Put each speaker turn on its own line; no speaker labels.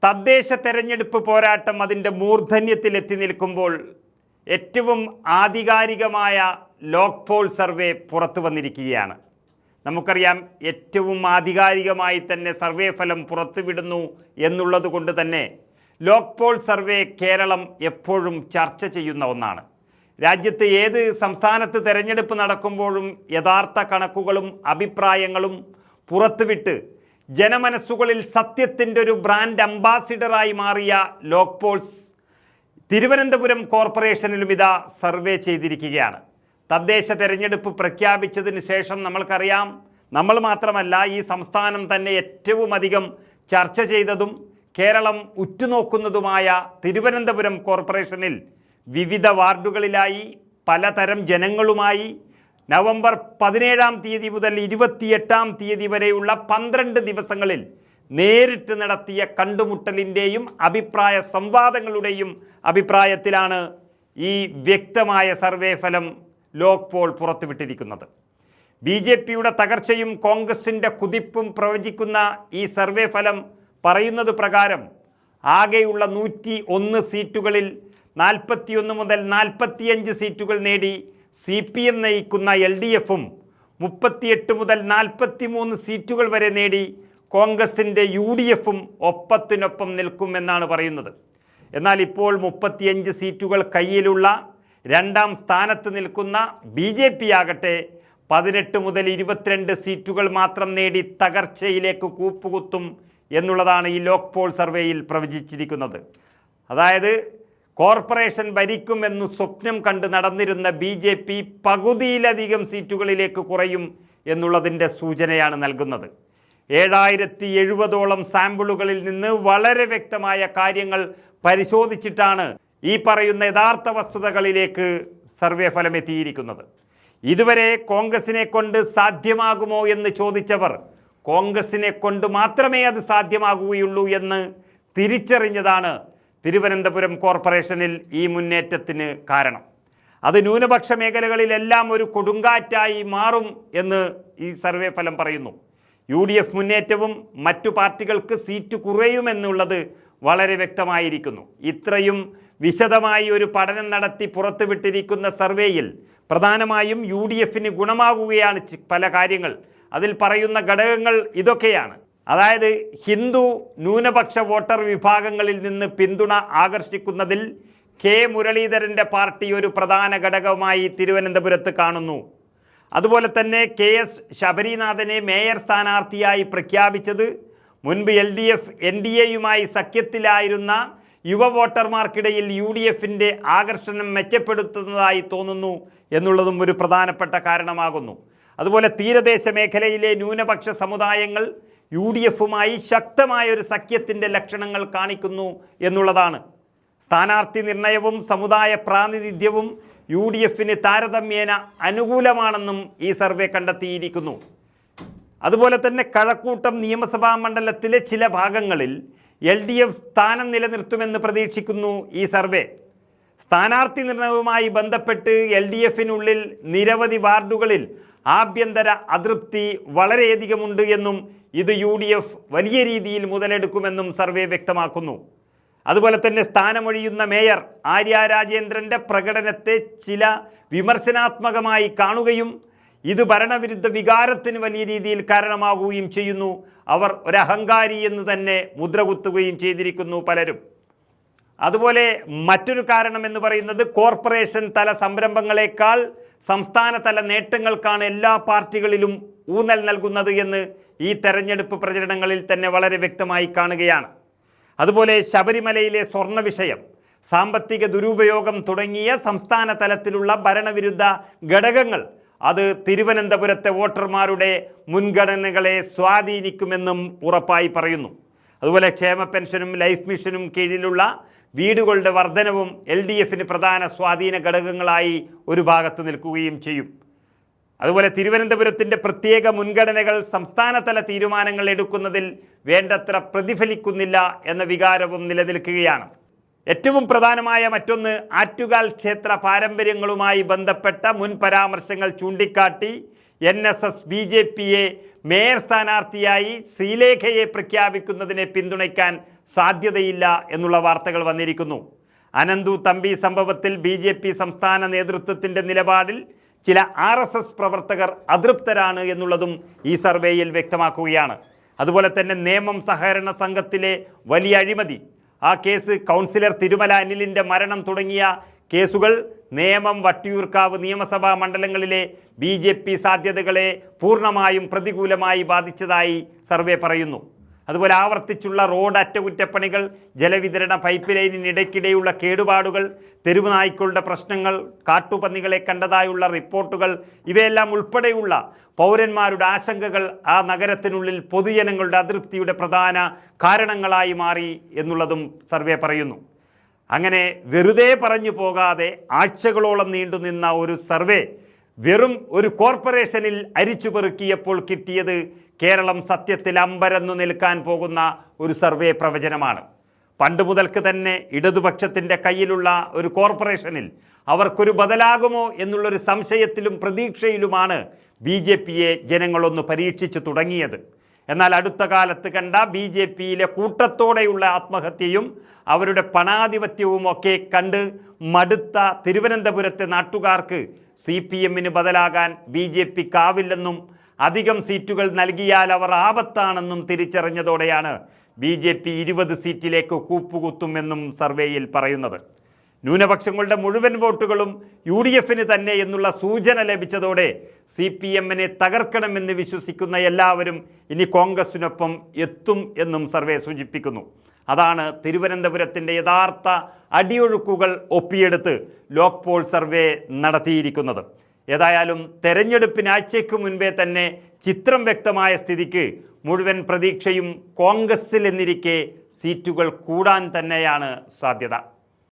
തദ്ദേശ തെരഞ്ഞെടുപ്പ് പോരാട്ടം അതിൻ്റെ മൂർധന്യത്തിലെത്തി നിൽക്കുമ്പോൾ ഏറ്റവും ആധികാരികമായ ലോക് പോൾ സർവേ പുറത്തു വന്നിരിക്കുകയാണ്. നമുക്കറിയാം, ഏറ്റവും ആധികാരികമായി തന്നെ സർവേ ഫലം പുറത്തുവിടുന്നു എന്നുള്ളത് കൊണ്ട് തന്നെ ലോക് പോൾ സർവേ കേരളം എപ്പോഴും ചർച്ച ചെയ്യുന്ന ഒന്നാണ്. രാജ്യത്ത് ഏത് സംസ്ഥാനത്ത് തെരഞ്ഞെടുപ്പ് നടക്കുമ്പോഴും യഥാർത്ഥ കണക്കുകളും അഭിപ്രായങ്ങളും പുറത്തുവിട്ട് ജനമനസ്സുകളിൽ സത്യത്തിൻ്റെ ഒരു ബ്രാൻഡ് അംബാസിഡറായി മാറിയ ലോക് പോൾസ് തിരുവനന്തപുരം കോർപ്പറേഷനിലും ഇതാ സർവേ ചെയ്തിരിക്കുകയാണ്. തദ്ദേശ തെരഞ്ഞെടുപ്പ് പ്രഖ്യാപിച്ചതിന് ശേഷം നമ്മൾക്കറിയാം, നമ്മൾ മാത്രമല്ല ഈ സംസ്ഥാനം തന്നെ ഏറ്റവും അധികം ചർച്ച ചെയ്തതും കേരളം ഉറ്റുനോക്കുന്നതുമായ തിരുവനന്തപുരം കോർപ്പറേഷനിൽ വിവിധ വാർഡുകളിലായി പലതരം ജനങ്ങളുമായി നവംബർ 17-ാം തീയതി മുതൽ 28-ാം തീയതി വരെയുള്ള 12 ദിവസങ്ങളിൽ നേരിട്ട് നടത്തിയ കണ്ടുമുട്ടലിൻ്റെയും അഭിപ്രായ സംവാദങ്ങളുടെയും അഭിപ്രായത്തിലാണ് ഈ വ്യക്തമായ സർവേ ഫലം ലോക് പോൾ പുറത്തുവിട്ടിരിക്കുന്നത്. BJPയുടെ തകർച്ചയും കോൺഗ്രസിൻ്റെ കുതിപ്പും പ്രവചിക്കുന്ന ഈ സർവേ ഫലം പറയുന്നത് പ്രകാരം ആകെയുള്ള 101 സീറ്റുകളിൽ 41 മുതൽ 45 സീറ്റുകൾ നേടി CPM നയിക്കുന്ന LDFും 38 മുതൽ 43 സീറ്റുകൾ വരെ നേടി കോൺഗ്രസിൻ്റെ UDFും ഒപ്പത്തിനൊപ്പം നിൽക്കുമെന്നാണ് പറയുന്നത്. എന്നാൽ ഇപ്പോൾ 35 സീറ്റുകൾ കയ്യിലുള്ള 2ാം സ്ഥാനത്ത് നിൽക്കുന്ന BJP ആകട്ടെ 18 മുതൽ 22 സീറ്റുകൾ മാത്രം നേടി തകർച്ചയിലേക്ക് കൂപ്പുകുത്തും എന്നുള്ളതാണ് ഈ ലോക് പോൾ സർവേയിൽ പ്രവചിച്ചിരിക്കുന്നത്. അതായത് കോർപ്പറേഷൻ ഭരിക്കുമെന്ന് സ്വപ്നം കണ്ട് നടന്നിരുന്ന BJP പകുതിയിലധികം സീറ്റുകളിലേക്ക് കുറയും എന്നുള്ളതിൻ്റെ സൂചനയാണ് നൽകുന്നത്. 7070ഓളം സാമ്പിളുകളിൽ നിന്ന് വളരെ വ്യക്തമായ കാര്യങ്ങൾ പരിശോധിച്ചിട്ടാണ് ഈ പറയുന്ന യഥാർത്ഥ വസ്തുതകളിലേക്ക് സർവേ ഫലം എത്തിയിരിക്കുന്നത്. ഇതുവരെ കോൺഗ്രസിനെ കൊണ്ട് സാധ്യമാകുമോ എന്ന് ചോദിച്ചവർ കോൺഗ്രസിനെ കൊണ്ട് മാത്രമേ അത് സാധ്യമാകുകയുള്ളൂ എന്ന് തിരിച്ചറിഞ്ഞതാണ് തിരുവനന്തപുരം കോർപ്പറേഷനിൽ ഈ മുന്നേറ്റത്തിന് കാരണം. അത് ന്യൂനപക്ഷ മേഖലകളിലെല്ലാം ഒരു കൊടുങ്കാറ്റായി മാറും എന്ന് ഈ സർവേ ഫലം പറയുന്നു. UDF മുന്നേറ്റവും മറ്റു പാർട്ടികൾക്ക് സീറ്റ് കുറയുമെന്നുള്ളത് വളരെ വ്യക്തമായിരിക്കുന്നു. ഇത്രയും വിശദമായി ഒരു പഠനം നടത്തി പുറത്തുവിട്ടിരിക്കുന്ന സർവേയിൽ പ്രധാനമായും UDFന് ഗുണമാകുകയാണ് പല കാര്യങ്ങൾ. അതിൽ പറയുന്ന ഘടകങ്ങൾ ഇതൊക്കെയാണ്. അതായത് ഹിന്ദു ന്യൂനപക്ഷ വോട്ടർ വിഭാഗങ്ങളിൽ നിന്ന് പിന്തുണ ആകർഷിക്കുന്നതിൽ K മുരളീധരൻ്റെ പാർട്ടി ഒരു പ്രധാന ഘടകമായി തിരുവനന്തപുരത്ത് കാണുന്നു. അതുപോലെ തന്നെ KS ശബരിനാഥനെ മേയർ സ്ഥാനാർത്ഥിയായി പ്രഖ്യാപിച്ചത് മുൻപ് LDF NDAയുമായി സഖ്യത്തിലായിരുന്ന യുവ വോട്ടർമാർക്കിടയിൽ UDFൻ്റെ ആകർഷണം മെച്ചപ്പെടുത്തുന്നതായി തോന്നുന്നു എന്നുള്ളതും ഒരു പ്രധാനപ്പെട്ട കാരണമാകുന്നു. അതുപോലെ തീരദേശ മേഖലയിലെ ന്യൂനപക്ഷ സമുദായങ്ങൾ UDFുമായി ശക്തമായ ഒരു സഖ്യത്തിൻ്റെ ലക്ഷണങ്ങൾ കാണിക്കുന്നു എന്നുള്ളതാണ്. സ്ഥാനാർത്ഥി നിർണയവും സമുദായ പ്രാതിനിധ്യവും UDFന് താരതമ്യേന അനുകൂലമാണെന്നും ഈ സർവേ കണ്ടെത്തിയിരിക്കുന്നു. അതുപോലെ തന്നെ കഴക്കൂട്ടം നിയമസഭാ മണ്ഡലത്തിലെ ചില ഭാഗങ്ങളിൽ LDF സ്ഥാനം നിലനിർത്തുമെന്ന് പ്രതീക്ഷിക്കുന്നു ഈ സർവേ. സ്ഥാനാർത്ഥി നിർണയവുമായി ബന്ധപ്പെട്ട് LDFനുള്ളിൽ നിരവധി വാർഡുകളിൽ ആഭ്യന്തര അതൃപ്തി വളരെയധികമുണ്ട് എന്നും ഇത് UDF വലിയ രീതിയിൽ മുതലെടുക്കുമെന്നും സർവേ വ്യക്തമാക്കുന്നു. അതുപോലെ തന്നെ സ്ഥാനമൊഴിയുന്ന മേയർ ആര്യ രാജേന്ദ്രൻ്റെ പ്രകടനത്തെ ചില വിമർശനാത്മകമായി കാണുകയും ഇത് ഭരണവിരുദ്ധ വികാരത്തിന് വലിയ രീതിയിൽ കാരണമാകുകയും ചെയ്യുന്നു. അവർ ഒരഹങ്കാരി എന്ന് തന്നെ മുദ്രകുത്തുകയും ചെയ്തിരിക്കുന്നു പലരും. അതുപോലെ മറ്റൊരു കാരണം എന്ന് പറയുന്നത് കോർപ്പറേഷൻ തല സംരംഭങ്ങളെക്കാൾ സംസ്ഥാന തല നേട്ടങ്ങൾക്കാണ് എല്ലാ പാർട്ടികളിലും ഊന്നൽ നൽകുന്നത് എന്ന് ഈ തെരഞ്ഞെടുപ്പ് പ്രചരണങ്ങളിൽ തന്നെ വളരെ വ്യക്തമായി കാണുകയാണ്. അതുപോലെ ശബരിമലയിലെ സ്വർണ്ണ വിഷയം, സാമ്പത്തിക ദുരുപയോഗം തുടങ്ങിയ സംസ്ഥാന തലത്തിലുള്ള ഭരണവിരുദ്ധ ഘടകങ്ങൾ അത് തിരുവനന്തപുരത്തെ വോട്ടർമാരുടെ മുൻഗണനകളെ സ്വാധീനിക്കുമെന്നും ഉറപ്പായി പറയുന്നു. അതുപോലെ ക്ഷേമ പെൻഷനും ലൈഫ് മിഷനും കീഴിലുള്ള വീടുകളുടെ വർധനവും LDFന് പ്രധാന സ്വാധീന ഘടകങ്ങളായി ഒരു ഭാഗത്ത് നിൽക്കുകയും ചെയ്യും. അതുപോലെ തിരുവനന്തപുരത്തിൻ്റെ പ്രത്യേക മുൻഗണനകൾ സംസ്ഥാനതല തീരുമാനങ്ങൾ എടുക്കുന്നതിൽ വേണ്ടത്ര പ്രതിഫലിക്കുന്നില്ല എന്ന വികാരവും നിലനിൽക്കുകയാണ്. ഏറ്റവും പ്രധാനമായ മറ്റൊന്ന് ആറ്റുകാൽ ക്ഷേത്ര പാരമ്പര്യങ്ങളുമായി ബന്ധപ്പെട്ട മുൻ പരാമർശങ്ങൾ ചൂണ്ടിക്കാട്ടി NSS BJPയെ മേയർ സ്ഥാനാർത്ഥിയായി ശ്രീലേഖയെ പ്രഖ്യാപിക്കുന്നതിനെ പിന്തുണയ്ക്കാൻ സാധ്യതയില്ല എന്നുള്ള വാർത്തകൾ വന്നിരിക്കുന്നു. അനന്തു തമ്പി സംഭവത്തിൽ BJP സംസ്ഥാന നേതൃത്വത്തിൻ്റെ നിലപാടിൽ ചില RSS പ്രവർത്തകർ അതൃപ്തരാണ് എന്നുള്ളതും ഈ സർവേയിൽ വ്യക്തമാക്കുകയാണ്. അതുപോലെ തന്നെ നേമം സഹകരണ സംഘത്തിലെ വലിയ അഴിമതി, ആ കേസ്, കൗൺസിലർ തിരുമല അനിലിൻ്റെ മരണം തുടങ്ങിയ കേസുകൾ നേമം, വട്ടിയൂർക്കാവ് നിയമസഭാ മണ്ഡലങ്ങളിലെ BJP സാധ്യതകളെ പൂർണ്ണമായും പ്രതികൂലമായി ബാധിച്ചതായി സർവേ പറയുന്നു. അതുപോലെ ആവർത്തിച്ചുള്ള റോഡ് അറ്റകുറ്റപ്പണികൾ, ജലവിതരണ പൈപ്പ് ലൈനിനിടയ്ക്കിടെയുള്ള കേടുപാടുകൾ, തെരുവ് നായ്ക്കളുടെ പ്രശ്നങ്ങൾ, കാട്ടുപന്നികളെ കണ്ടതായുള്ള റിപ്പോർട്ടുകൾ, ഇവയെല്ലാം ഉൾപ്പെടെയുള്ള പൗരന്മാരുടെ ആശങ്കകൾ ആ നഗരത്തിനുള്ളിൽ പൊതുജനങ്ങളുടെ അതൃപ്തിയുടെ പ്രധാന കാരണങ്ങളായി മാറി എന്നുള്ളതും സർവേ പറയുന്നു. അങ്ങനെ വെറുതെ പറഞ്ഞു പോകാതെ ആഴ്ചകളോളം നീണ്ടുനിന്ന ഒരു സർവേ വെറും ഒരു കോർപ്പറേഷനിൽ അരിച്ചുപെറുക്കിയപ്പോൾ കിട്ടിയത് കേരളം സത്യത്തിൽ അമ്പരന്നു നിൽക്കാൻ പോകുന്ന ഒരു സർവേ പ്രവചനമാണ്. പണ്ട് മുതൽക്ക് തന്നെ ഇടതുപക്ഷത്തിൻ്റെ കയ്യിലുള്ള ഒരു കോർപ്പറേഷനിൽ അവർക്കൊരു ബദലാകുമോ എന്നുള്ളൊരു സംശയത്തിലും പ്രതീക്ഷയിലുമാണ് BJPയെ ജനങ്ങളൊന്ന് പരീക്ഷിച്ചു തുടങ്ങിയത്. എന്നാൽ അടുത്ത കാലത്ത് കണ്ട BJPയിലെ കൂട്ടത്തോടെയുള്ള ആത്മഹത്യയും അവരുടെ പണാധിപത്യവും ഒക്കെ കണ്ട് മടുത്ത തിരുവനന്തപുരത്തെ നാട്ടുകാർക്ക് CPMന് ബദലാകാൻ BJPക്കാവില്ലെന്നും അധികം സീറ്റുകൾ നൽകിയാൽ അവർ ആപത്താണെന്നും തിരിച്ചറിഞ്ഞതോടെയാണ് BJP 20 സീറ്റിലേക്ക് കൂപ്പുകുത്തുമെന്നും സർവേയിൽ പറയുന്നത്. ന്യൂനപക്ഷങ്ങളുടെ മുഴുവൻ വോട്ടുകളും UDFന് തന്നെ എന്നുള്ള സൂചന ലഭിച്ചതോടെ CPMനെ തകർക്കണമെന്ന് വിശ്വസിക്കുന്ന എല്ലാവരും ഇനി കോൺഗ്രസിനൊപ്പം എത്തും എന്നും സർവേ സൂചിപ്പിക്കുന്നു. അതാണ് തിരുവനന്തപുരത്തിൻ്റെ യഥാർത്ഥ അടിയൊഴുക്കുകൾ ഒപ്പിയെടുത്ത് ലോക് പോൾ സർവേ നടത്തിയിരിക്കുന്നത്. ഏതായാലും തെരഞ്ഞെടുപ്പിന് ആഴ്ചയ്ക്ക് മുൻപേ തന്നെ ചിത്രം വ്യക്തമായ സ്ഥിതിക്ക് മുഴുവൻ പ്രതീക്ഷയും കോൺഗ്രസിൽ എന്നിരിക്കെ സീറ്റുകൾ കൂടാൻ തന്നെയാണ് സാധ്യത.